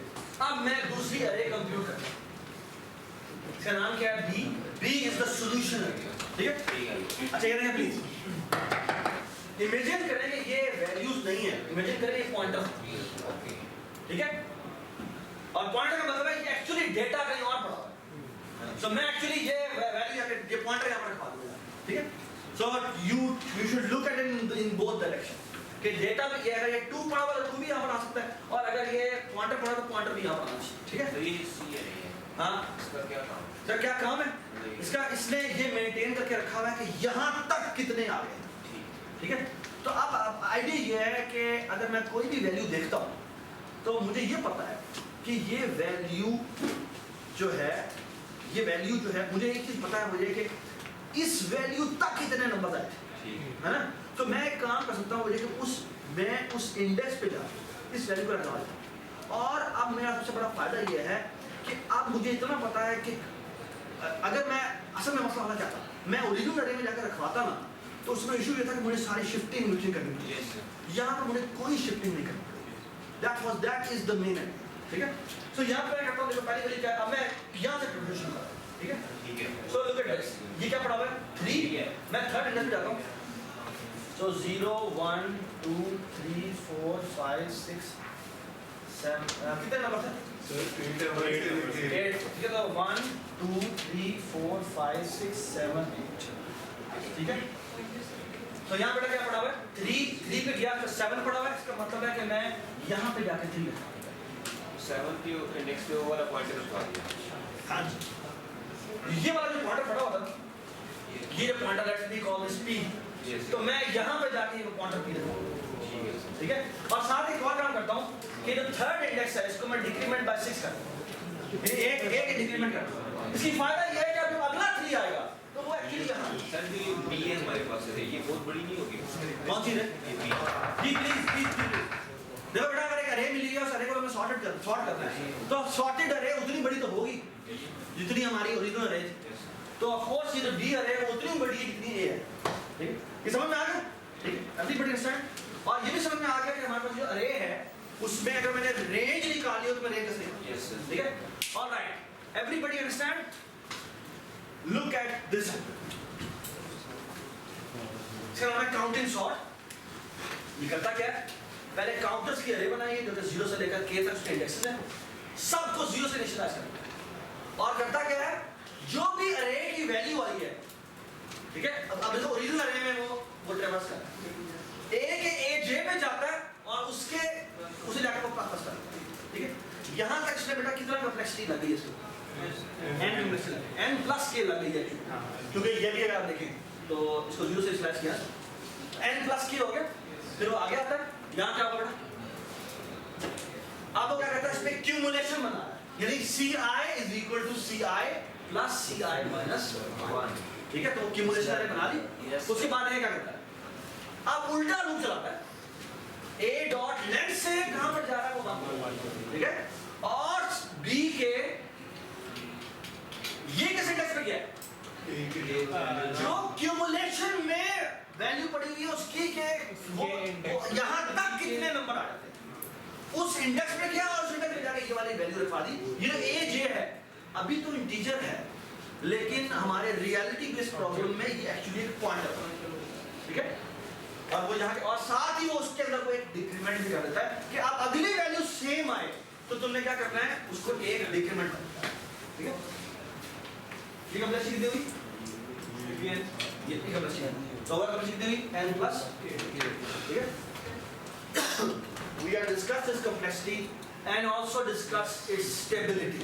अब मैं दूसरी अरे कंप्यूट करता हूँ, इसका नाम क्या है? बी इज द सॉल्यूशन, ठीक है। अच्छा ये देखिए प्लीज, इमेजिन करें कि ये वैल्यूज नहीं है, इमेजिन करें ये पॉइंटर, ठीक है। और पॉइंटर का मतलब है कि एक्चुअली डेटा कहीं और पड़ा हुआ है, सो मैं एक्चुअली ये वैल्यू ये पॉइंटर यहाँ पर रखवा दूंगा, ठीक है। सो you should look at it in both direction। कि डेटा भी अगर ये 2 पढ़ा हुआ है तो 2 भी यहाँ पर आ सकता है, और अगर ये पॉइंटर पढ़ा तो पॉइंटर भी यहाँ पर आना चाहिए, ठीक है। तो ये सी है हाँ, इसका क्या काम है? सर क्या काम है इसका, इसने ये मेंटेन करके रखा हुआ है कि यहाँ तक कितने आ गए, ठीक है। तो अब आइडिया ये है कि अगर मैं कोई भी वैल्यू देखता हूँ तो मुझे ये पता है कि ये वैल्यू जो है, ये वैल्यू जो है, मुझे एक चीज पता है मुझे कि इस वैल्यू तक कितने नंबर आए थे, है ना। तो मैं एक काम कर सकता हूँ मुझे कि मैं उस इंडेक्स पे जाकर इस वैल्यू को लगा देता हूँ। और अब मेरा सबसे बड़ा फायदा ये है कि अब मुझे इतना पता है कि अगर मैं असल में मसला होना चाहता, मैं ओरिजिनल अरे में जाकर रखवाता ना, तो उसमें इशू ये था कि मुझे सारी शिफ्टिंग मुझे करनी पड़ी। यहाँ पर मुझे कोई शिफ्टिंग नहीं करनी पड़ी। दैट इज द मेन, ठीक है। सो यहाँ पे मैं करता हूँ, देखो पहली वाली क्या, अब मैं यहाँ से कैलकुलेशन कर रहा हूँ, ठीक है। ठीक है। सो लुक एट दिस, ये क्या पड़ा हुआ है 3, मैं थर्ड इंडेक्स पे जाता हूँ। सो 0 1 2 3 4 5 6 7 कितने नंबर थे? 8, ठीक है। तो 1 2 3 4 5 6 7 8, ठीक है। तो यहाँ बेटा क्या पड़ा हुआ है 3 पे गया तो 7 पड़ा हुआ है, इसका मतलब है कि मैं यहाँ पे जाके 3 लिखा। 7 के इंडेक्स पे वो वाला पॉइंटर रखवा दिया। हाँ जी, ये वाला जो पॉइंटर पड़ा हुआ था, ये जो pointer let's be call this p, तो मैं यहाँ पे जाके ये पॉइंटर p लिखूंगा, ठीक है। और साथ ही एक और काम करता हूँ कि जो थर्ड इंडेक्स है इसको मैं डिक्रीमेंट बाय 6 कर दूँ, एक डिक्रीमेंट कर दूँ। इसकी फायदा ये है कि अब जो अगला 3 आएगा तो वो एक्चुअली यहाँ सर जो ये बी है हमारे पास है, ये बहुत बड़ी नहीं होगी? कौन सी है? प्लीज देखो बेटा, अगर एक अरे मिली है, उस अरे को हमें सॉर्ट करना है, तो सॉर्टेड अरे उतनी बड़ी तो होगी जितनी हमारी ओरिजिनल अरे थी। तो ऑफ कोर्स ये जो डी अरे है उतनी बड़ी है जितनी ए है, ठीक है। ये समझ में आ गया, ठीक है। Everybody understand. और ये भी समझ में आ गया कि हमारे पास जो अरे है उसमें अगर मैंने रेंज निकाली हो तो मैं रेंज कैसे निकालूं? Yes sir. ठीक है। Alright, everybody understand. Look at this, इसका नाम है काउंटिंग सॉर्ट। ये करता क्या है, पहले काउंटर्स की अरे बनाई है जो कि 0 से लेकर k तक उसके इंडेक्सेस हैं, सबको 0 से इनिशियलाइज करता है। और करता क्या है, जो भी अरे की वैल्यू आई है, ठीक है। अब देखो ओरिजिनल अरे में वो ट्रेवर्स करता है, a के aj पे जाता है और उसे जाकर वो वापस करता है, ठीक है। यहाँ तक इसमें बेटा कितना कॉम्प्लेक्सिटी लग गई है इसको, n प्लस k लग गई है, क्योंकि ये भी अगर आप देखें तो इसको 0 से स्लैश किया n प्लस k हो गया, फिर वो आगे आता है। यहाँ क्या होगा बेटा, अब वो क्या करता है, इसमें क्यूमुलेशन बना रहा है, यानी ci is equal to ci plus ci minus 1, ठीक है। तो क्यूमुलेशन अरे बना ली। उसके बाद ये क्या करता है, अब उल्टा लूप चलाता है, a डॉट लेंथ से कहां पर जा रहा है वो बात, ठीक है। और b के ये किस इंडेक्स पे गया है, जो क्यूमुलेशन में वैल्यू पड़ी हुई है उसकी के वो यहां तक कितने नंबर आ जाते हैं, उस इंडेक्स पे गया और उस इंडेक्स पे जाके ये वाली वैल्यू रखवा दी। ये जो a j है अभी तो इंटीजर है, लेकिन हमारे रियलिटी बेस्ड प्रॉब्लम में ये एक्चुअली एक पॉइंटर है, ठीक है। और वो यहाँ और साथ ही वो उसके अंदर वो एक डिक्रीमेंट भी कर देता है कि अब अगली वैल्यू सेम आए तो तुमने क्या करना है, उसको एक डिक्रीमेंट करना है, ठीक है। ये कॉम्प्लेक्सिटी दी हुई, ये कॉम्प्लेक्सिटी तो होगा कॉम्प्लेक्सिटी दी हुई n प्लस, ठीक है। We have discussed this complexity and also discussed its stability.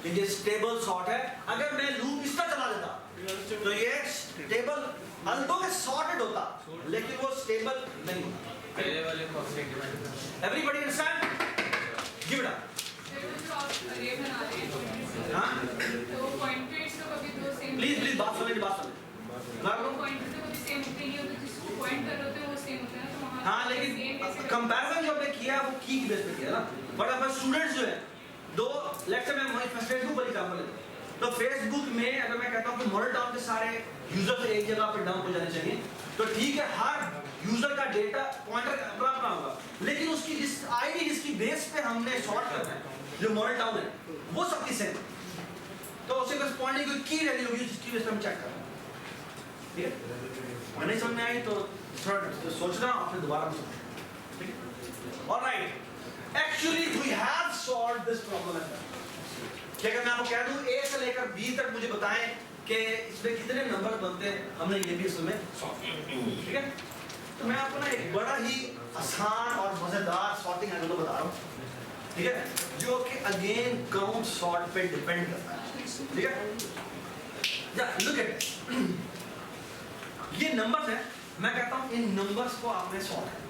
ये स्टेबल सॉर्ट है, अगर मैं लूप इस तरह चला देता तो ये स्टेबल अल्दो में सॉर्टेड होता लेकिन वो स्टेबल नहीं होता। पहले वाले को everybody understand? Give it up. हाँ प्लीज बात सुनिए, बात सुनिए। हाँ लेकिन कंपैरिजन जो हमने किया वो की बेस पे किया ना, बट अब स्टूडेंट्स जो है दो, लेट्स से मैं फेसबुक पर एग्जांपल लेता हूं, तो फेसबुक में अगर मैं कहता हूं कि मॉडल टाउन के सारे यूजर्स एक जगह पे डाउन हो जाने चाहिए, तो ठीक है हर यूजर का डेटा पॉइंटर अपना अपना होगा, लेकिन उसकी जिस आईडी जिसकी बेस पे हमने सॉर्ट करना है जो मॉडल टाउन है वो सबकी सेम, तो उसे करस्पॉन्डिंग कोई की वैल्यू होगी जिसकी बेस पे हम चेक करना है, ठीक है। नहीं समझ में आई तो थोड़ा सोचना और फिर दोबारा सोचना, ठीक है। Alright, actually we have solved this problem. क्या मैं आपको कह दूं ए से लेकर बी तक मुझे बताएं कि इसमें कितने नंबर बनते हैं, हमने ये भी इसमें सॉल्व किया, ठीक है। तो मैं आपको ना एक बड़ा ही आसान और मजेदार सॉर्टिंग एल्गोरिथम बता रहा हूँ, ठीक है, जो कि अगेन काउंट सॉर्ट पे डिपेंड करता है, ठीक है। लुक एट ये नंबर्स है, मैं कहता हूँ इन नंबर्स को आपने सॉर्ट करना।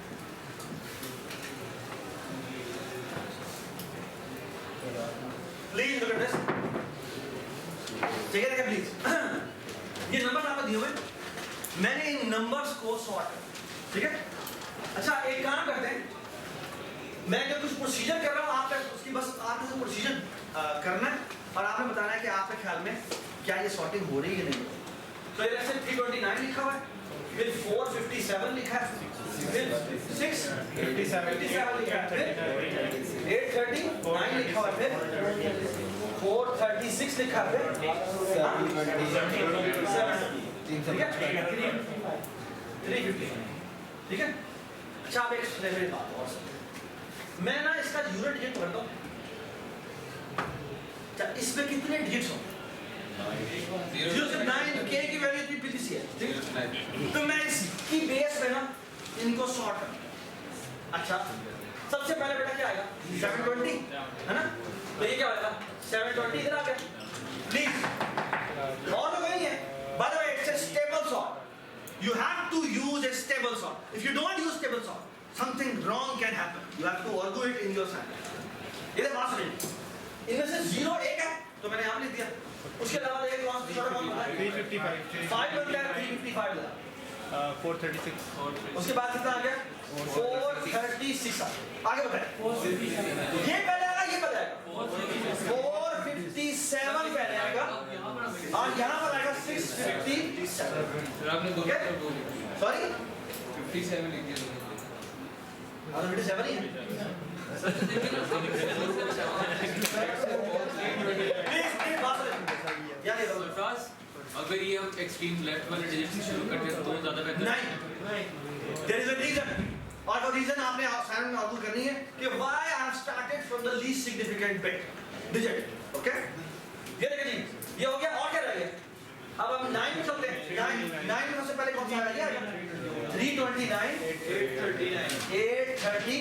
प्लीज लुक एट दिस, ठीक है प्लीज। ये नंबर्स आपको दिए हुए, मैंने इन नंबर्स को सॉर्ट किया, ठीक है। अच्छा एक काम करते हैं, मैं जब कुछ प्रोसीजर कर रहा हूँ आप उसकी बस आपको प्रोसीजर करना है और आपने बताना है कि आपके ख्याल में क्या ये सॉर्टिंग हो रही है या नहीं। तो ये जैसे 329 लिखा हुआ है, फिर 457 लिखा है, फिर 657 लिखा है, फिर 839 लिखा हुआ है, फिर 436 लिखा है, ठीक है, 350, ठीक है। अच्छा आप एक मेरी बात और सुनिए, मैं ना इसका यूनिट डिजिट करता हूँ, अच्छा इसमें कितने डिजिट्स होंगे? 0 से 9, k की वैल्यू इतनी पीसी है, ठीक है, तो मैं इसकी बेस पे ना इनको सॉर्ट करता। अच्छा सबसे पहले बेटा क्या आएगा? 720 है ना, तो ये क्या आएगा? 720 इधर आ गया, प्लीज और तो वही है। By the way it's a stable sort, you have to use a stable sort. If you don't use stable sort, something wrong can happen. You have to argue it in your side. इधर बात सुनिए, इनमें से 0 1 है तो मैंने यहाँ लिख दिया, उसके अलावा एक कौन सा कौन है? 355 5 बनता है, 355 लगा, 436 उसके बाद कितना आ गया? 436 आगे बताए, ये पहले आएगा, ये पहले आएगा, 457 पहले आएगा और यहाँ पर आएगा 657। आपने दो सॉरी 57 लिख दिया, 57 ही है। अगर ये हम एक्सट्रीम लेफ्ट वाले डिजिट से शुरू करते हैं तो ज्यादा बेहतर नहीं, there is a reason, और वो रीजन आपने असाइनमेंट में आर्गू करनी है कि why I have started from the least significant bit digit, okay? ये देखिए जी, ये हो गया, और क्या रह गया? अब हम 9 पे चलते हैं। 9 में सबसे पहले कौन सा आएगा? 329, 830,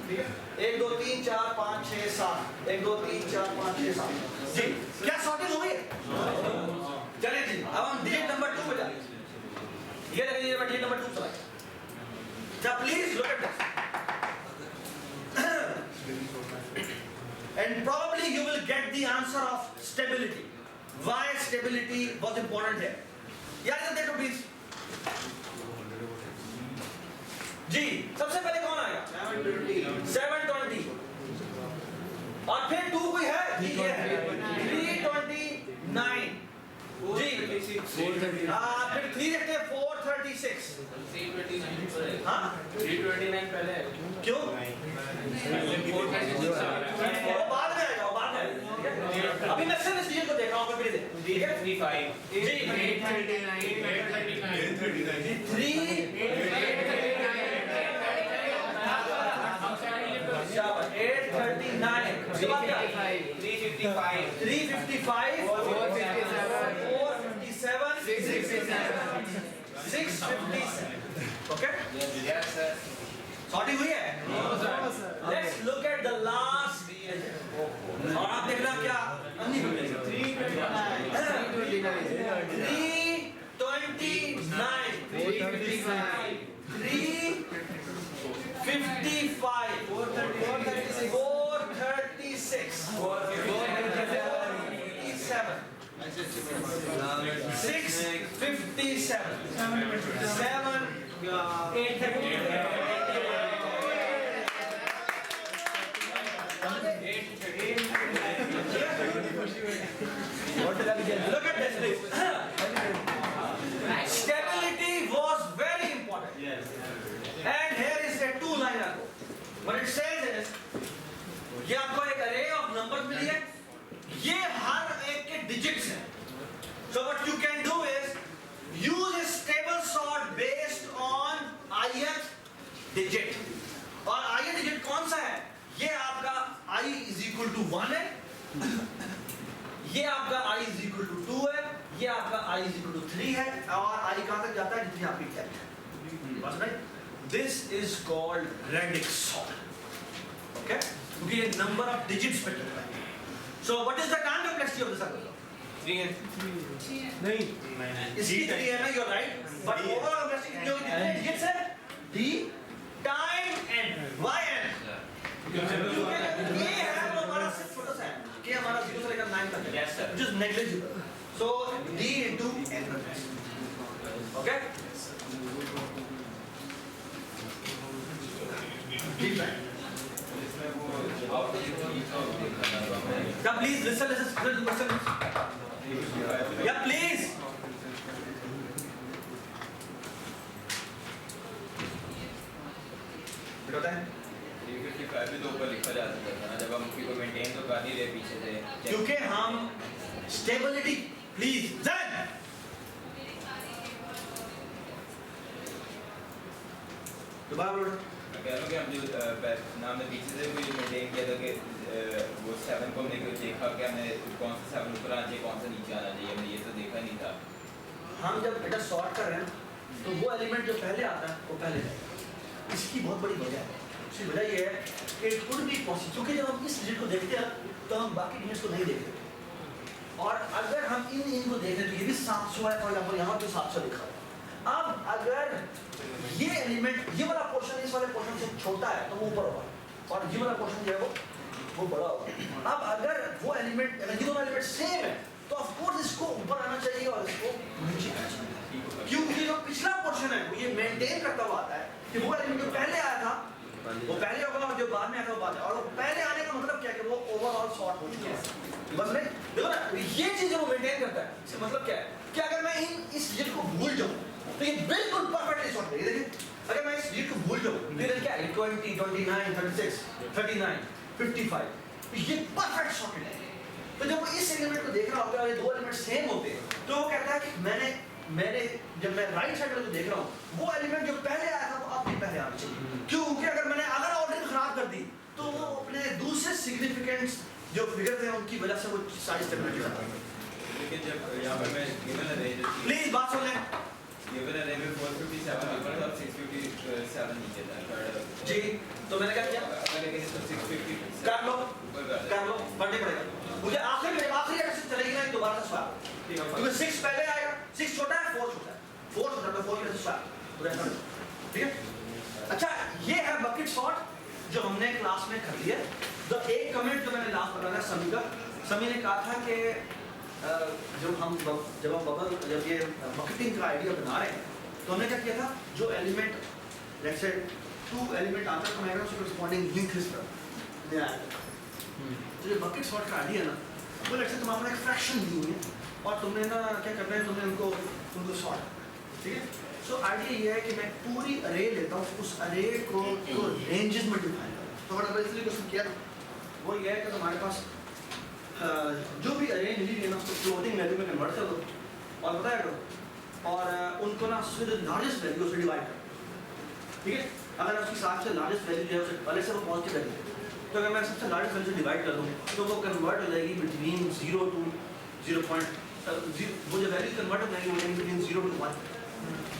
ठीक है, 1 2 3 4 5 6 7, 1 2 3 4 5 6 7, जी क्या सॉर्टिंग हो गई? चलिए जी, अब हम डिजिट नंबर 2 पे जाते हैं। ये देखिए, ये डिजिट नंबर 2 चलाइए। Now please look at this, and probably you will get the answer of stability. Why stability was important here? यार इधर देखो प्लीज जी, सबसे पहले कौन आएगा? 720 और फिर 2 कोई है? जी ये है 329 जी, फिर 3 देखते हैं 436, 329 हाँ 329 पहले है क्यों? 436 वो बाद में आएगा, वो बाद में आएगा। अभी मैं सिर्फ इस चीज को देख रहा हूँ, फिर ठीक है 35 जी 355 457 ओके, यस सर सॉर्टिंग हुई है। Let's look at the last digit, और आप देखना क्या Look at this, please. Stability was very important. Yes. And here is a two-liner code. What it says is, ये आपको एक array of numbers मिली है, ये हर एक के digits हैं. So what you can do is use a stable sort based on ith digit. और ith digit कौन सा है? ये आपका I is equal to 1 है, ये आपका I is equal to 2 है, ये आपका I is equal to 3 है, और I कहाँ तक जाता है जितनी आपकी कैप है, बस नहीं? This is called radix sort. Okay, क्योंकि ये नंबर ऑफ डिजिट्स पे चलता है। So what is the time complexity of this algorithm? 3n। नहीं, इसकी 3 है ना, you are right, but overall complexity जो कितने डिजिट्स है? d time n, why n? क्योंकि ये है वो हमारा सिर्फ छोटा सा है कि हमारा 0 से लेकर 9 तक है, Yes, sir. which is negligible. So d into n complexity. Okay? ठीक है। Yeah, please listen. Yeah, please. बताता है 355 भी तो ऊपर लिखा जा सकता था ना, जब हम उसको मेंटेन तो कर नहीं रहे पीछे से। क्योंकि हम स्टेबिलिटी, प्लीज जन दोबारा बोलो। मैं कह रहा हूँ कि हम जो नाम ने पीछे से भी मेंटेन किया था कि वो 7 को हमने देखा कि हमने कौन सा 7 ऊपर आना चाहिए, कौन सा नीचे आना चाहिए, हमने ये तो देखा नहीं था। हम जब बेटा सॉर्ट कर रहे हैं तो वो एलिमेंट जो पहले आता है वो पहले जाएगा। इसकी बहुत बड़ी वजह है। इसकी वजह ये है कि इट कुड बी पॉसिबल, क्योंकि जब हम इस डिजिट को देखते हैं तो हम बाकी डिजिट्स को नहीं देखते, और अगर हम इनको देखें तो ये भी 700 है, फॉर एग्जांपल यहाँ पे 700 लिखा हुआ है। अब अगर ये एलिमेंट, ये वाला पोर्शन इस वाले पोर्शन से छोटा है तो वो ऊपर होगा, और ये वाला पोर्शन जो है वो बड़ा होगा। अब अगर वो एलिमेंट, अगर ये दोनों एलिमेंट सेम है तो ऑफ कोर्स इसको ऊपर आना चाहिए और इसको नीचे आना चाहिए, क्योंकि जो पिछला पोर्शन है वो ये मेंटेन करता हुआ आता है कि वो एलिमेंट जो पहले आया था वो पहले होगा और जो बाद में आया था वो बाद में, और वो पहले आने का मतलब क्या है कि वो ओवरऑल सॉर्ट हो चुका है। बस नहीं देखो ना, ये चीज वो मेंटेन करता है। इसका मतलब क्या है कि अगर मैं इस डिजिट को भूल जाऊं तो ये बिल्कुल परफेक्टली सॉर्ट है। देखिए अगर मैं इस डिजिट को भूल जाऊं तो ये क्या है, 20, 29, 36, 39, 55, ये परफेक्ट सॉर्टेड है। तो जब वो इस एलिमेंट को देख रहा होगा और ये दो एलिमेंट सेम होते हैं तो वो कहता है कि मैंने जब मैं राइट साइड को देख रहा हूँ वो एलिमेंट जो पहले आया था वो अब भी पहले आना चाहिए, क्योंकि अगर ऑर्डर खराब कर दी तो वो अपने दूसरे सिग्निफिकेंट जो फिगर्स हैं उनकी वजह से वो साइज स्टेबिलिटी आता है। लेकिन जब यहाँ पर मैं गिवन अरे प्लीज बात सुन लें गिवन अरे में 457 ऊपर था, 657 नीचे था। जी, तो मैंने क्या किया, अगर लेकिन इसको 650 कर लो ऊपर कर कर लो, पढ़ने पड़ेगा मुझे। आखिरी एड्रेस चलेगी ना दोबारा से स्वाप, क्योंकि 6 पहले आएगा, 6 छोटा है, 4 छोटा है, 4 छोटा है, 4 की स्वाप, ठीक है। अच्छा, ये है बकेट सॉर्ट जो हमने क्लास में कर लिया। तो एक कमेंट जो मैंने लास्ट बताया समी का, समी ने कहा था कि जब हम ये बकेटिंग का आइडिया बना रहे हैं तो हमने क्या किया था, जो एलिमेंट लेट्स से 2 एलिमेंट आता है तो मैं उसको कॉरेस्पॉन्डिंग लिंक इस तरह ले आया। तो ये बकेट सॉर्ट का आइडिया ना, वो लेट्स से तुम अपना एक फ्रैक्शन दी है और तुमने ना क्या करना है, तुमने उनको सॉर्ट, ठीक है। सो आइडिया ये है कि मैं पूरी अरे लेता हूँ, उस अरे को रेंजेस में डिफाइन करता हूँ। तो मैंने इसलिए क्वेश्चन किया वो ये है कि तुम्हारे पास जो भी अरे मिली है ना उसको फ्लोटिंग वैल्यू में कन्वर्ट कर दो और बताया करो, और उनको ना उससे जो लार्जेस्ट वैल्यू उसे डिवाइड कर, ठीक है। अगर उसके हिसाब से लार्जेस्ट वैल्यू जो है उसे पहले से वो पॉजिटिव वैल्यू है, तो अगर मैं सबसे लार्जेस्ट वैल्यू से डिवाइड कर दूँ तो वो कन्वर्ट हो जाएगी बिटवीन 0 to 0.0, वो जो वैल्यू कन्वर्ट हो जाएगी वो बिटवीन 0 to 1,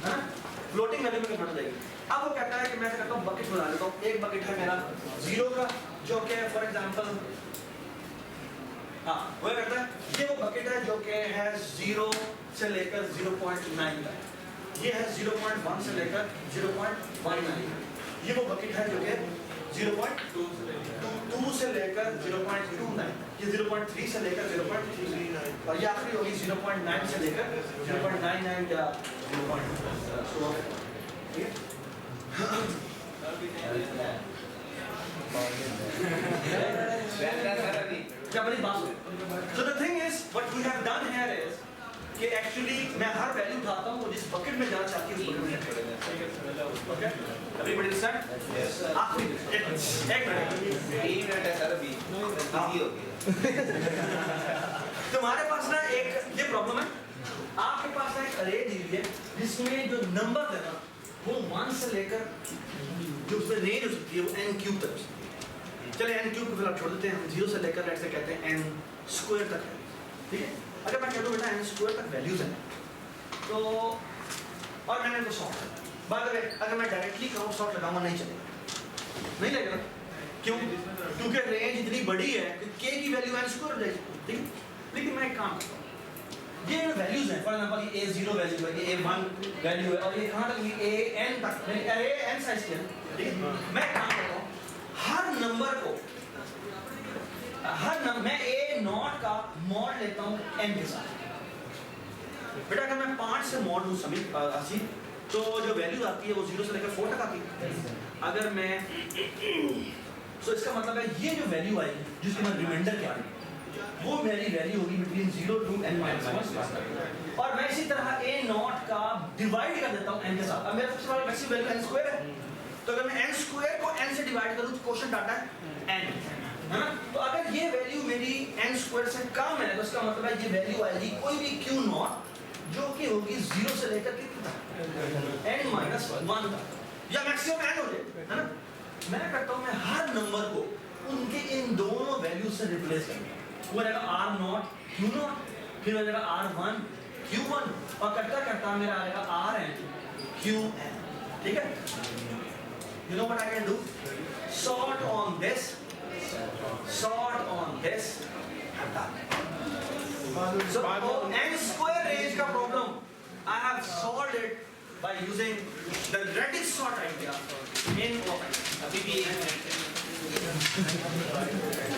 है ना, फ्लोटिंग वैल्यू में कन्वर्ट हो जाएगी। अब वो कहता है कि मैं करता हूँ बकेट बना लेता हूँ। एक बकेट है मेरा 0 का, जो कि फॉर एग्जांपल हाँ वो करता है, ये वो बकेट है जो कि है 0 से लेकर 0.9 का, ये है 0.1 से लेकर 0.19, ये वो बकेट है जो कि 0.2 से लेकर 0.29, ये 0.3 से लेकर 0.39 और ये आखिरी होगी 0.9 से लेकर 0.99 या 0.1, ठीक है। क्या बड़ी बात है। So the thing is, what we have done here is कि actually मैं हर वैल्यू उठाता हूँ जिस बकेट में जाना चाहती हूँ उस बकेट में, ओके। Everybody understand? Yes. आखिरी एक मिनट है सर, अभी इजी हो गया। तुम्हारे पास ना एक ये प्रॉब्लम है, आपके पास ना एक अरे दी हुई है जिसमें जो नंबर है ना वो 1 से लेकर जो उसमें रेंज हो सकती है वो n क्यूब तक। चले n क्यूब को फिर आप छोड़ देते हैं, 0 से लेकर लेट्स से कहते हैं n स्क्वायर तक है, ठीक है। अगर मैं कह दूं बेटा n स्क्वायर तक वैल्यूज हैं तो और मैंने इनको सॉल्व करना, बाय द वे अगर मैं डायरेक्टली क्रॉस शॉट लगाऊंगा नहीं चलेगा, नहीं लगेगा। क्यों? क्योंकि रेंज इतनी बड़ी है कि k की वैल्यू n स्क्वायर हो जाएगी, ठीक है? लेकिन मैं एक काम करता हूँ, ये वैल्यूज हैं, फॉर एग्जांपल ये a0 वैल्यू है, ये a1 वैल्यू है, और ये कहाँ तक भी an तक, मेरे an साइज के है, ठीक है? मैं काम करता हूँ, हर नंबर को मैं a0 का मॉड लेता हूँ n के साथ। बेटा अगर मैं 5 से मॉड लूँ सभी 80, तो जो वैल्यू आती है वो 0 से लेकर 4 तक आती है। अगर मैं तो इसका मतलब है ये जो वैल्यू आएगी जिसके बाद रिमाइंडर क्या है वो मेरी वैल्यू होगी बिटवीन 0 टू n -1, और मैं इसी तरह a0 का डिवाइड कर देता हूँ n के साथ। अब मेरा सबसे बड़ा मैक्सिमम वैल्यू n स्क्वायर है, तो अगर मैं n स्क्वायर को n से डिवाइड करूँ तो क्वोशिएंट आता है n, है ना? तो अगर ये वैल्यू मेरी n स्क्वायर से कम है तो इसका मतलब है ये वैल्यू आएगी कोई भी q0 जो कि होगी 0 से लेकर कितना n -1 तक, या मैक्सिमम n हो जाए, है ना? मैं करता हूँ, मैं हर नंबर को उनके इन दोनों वैल्यू से रिप्लेस करूँगा। वो रहेगा r0 q0, फिर हो जाएगा r1 q1, और करता करता मेरा आएगा rn qn, ठीक है? You know what I can do? Sort on this, sort on this, I'm done. So n square range का problem I have solved it by using the Redis sort idea in OpenAI. अभी भी एक